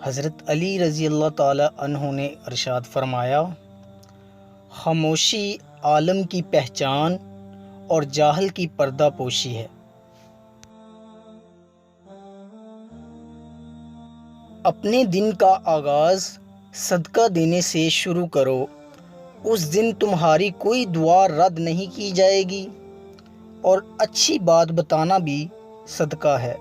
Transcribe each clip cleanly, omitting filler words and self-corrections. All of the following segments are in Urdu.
حضرت علی رضی اللہ تعالی عنہ نے ارشاد فرمایا، خاموشی عالم کی پہچان اور جاہل کی پردہ پوشی ہے۔ اپنے دن کا آغاز صدقہ دینے سے شروع کرو، اس دن تمہاری کوئی دعا رد نہیں کی جائے گی، اور اچھی بات بتانا بھی صدقہ ہے۔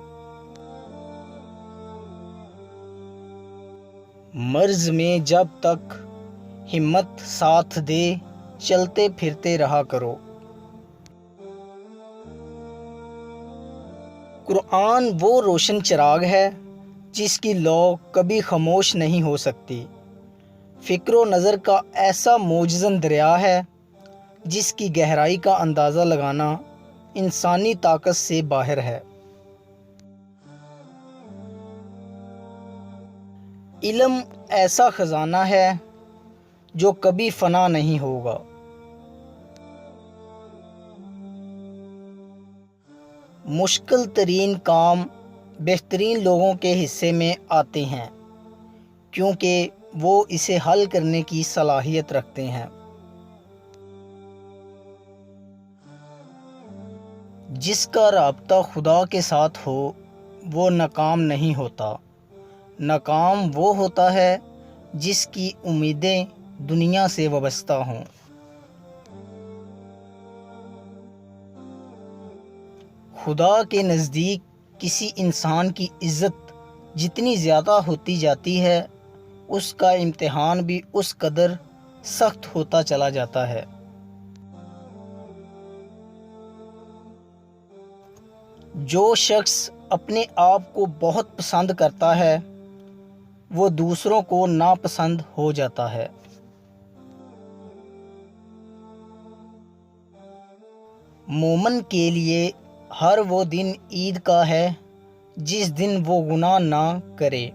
مرض میں جب تک ہمت ساتھ دے، چلتے پھرتے رہا کرو۔ قرآن وہ روشن چراغ ہے جس کی لو کبھی خاموش نہیں ہو سکتی، فکر و نظر کا ایسا موجزن دریا ہے جس کی گہرائی کا اندازہ لگانا انسانی طاقت سے باہر ہے۔ علم ایسا خزانہ ہے جو کبھی فنا نہیں ہوگا۔ مشکل ترین کام بہترین لوگوں کے حصے میں آتے ہیں، کیونکہ وہ اسے حل کرنے کی صلاحیت رکھتے ہیں۔ جس کا رابطہ خدا کے ساتھ ہو وہ ناکام نہیں ہوتا، ناکام وہ ہوتا ہے جس کی امیدیں دنیا سے وابستہ ہوں۔ خدا کے نزدیک کسی انسان کی عزت جتنی زیادہ ہوتی جاتی ہے، اس کا امتحان بھی اس قدر سخت ہوتا چلا جاتا ہے۔ جو شخص اپنے آپ کو بہت پسند کرتا ہے وہ دوسروں کو ناپسند ہو جاتا ہے۔ مومن کے لیے ہر وہ دن عید کا ہے جس دن وہ گناہ نہ کرے۔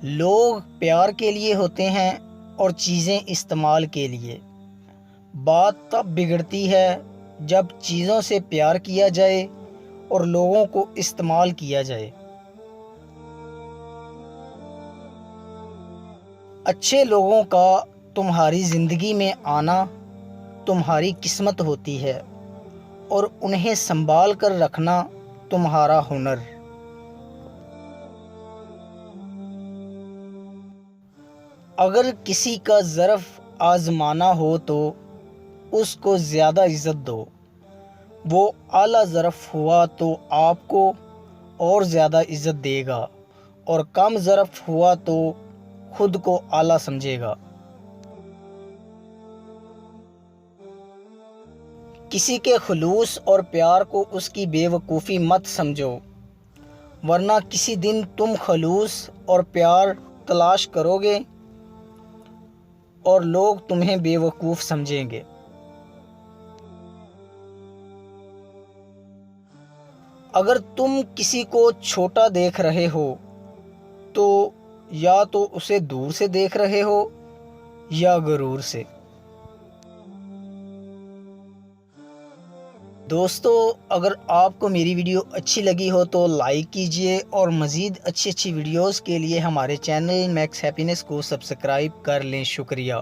لوگ پیار کے لیے ہوتے ہیں اور چیزیں استعمال کے لیے۔ بات تب بگڑتی ہے جب چیزوں سے پیار کیا جائے اور لوگوں کو استعمال کیا جائے۔ اچھے لوگوں کا تمہاری زندگی میں آنا تمہاری قسمت ہوتی ہے، اور انہیں سنبھال کر رکھنا تمہارا ہنر۔ اگر کسی کا ظرف آزمانا ہو تو اس کو زیادہ عزت دو، وہ اعلیٰ ظرف ہوا تو آپ کو اور زیادہ عزت دے گا، اور کم ظرف ہوا تو خود کو اعلیٰ سمجھے گا۔ کسی کے خلوص اور پیار کو اس کی بے وقوفی مت سمجھو، ورنہ کسی دن تم خلوص اور پیار تلاش کرو گے اور لوگ تمہیں بے وقوف سمجھیں گے۔ اگر تم کسی کو چھوٹا دیکھ رہے ہو تو یا تو اسے دور سے دیکھ رہے ہو یا غرور سے۔ دوستو، اگر آپ کو میری ویڈیو اچھی لگی ہو تو لائک کیجئے، اور مزید اچھی ویڈیوز کے لیے ہمارے چینل میکس ہیپینس کو سبسکرائب کر لیں۔ شکریہ۔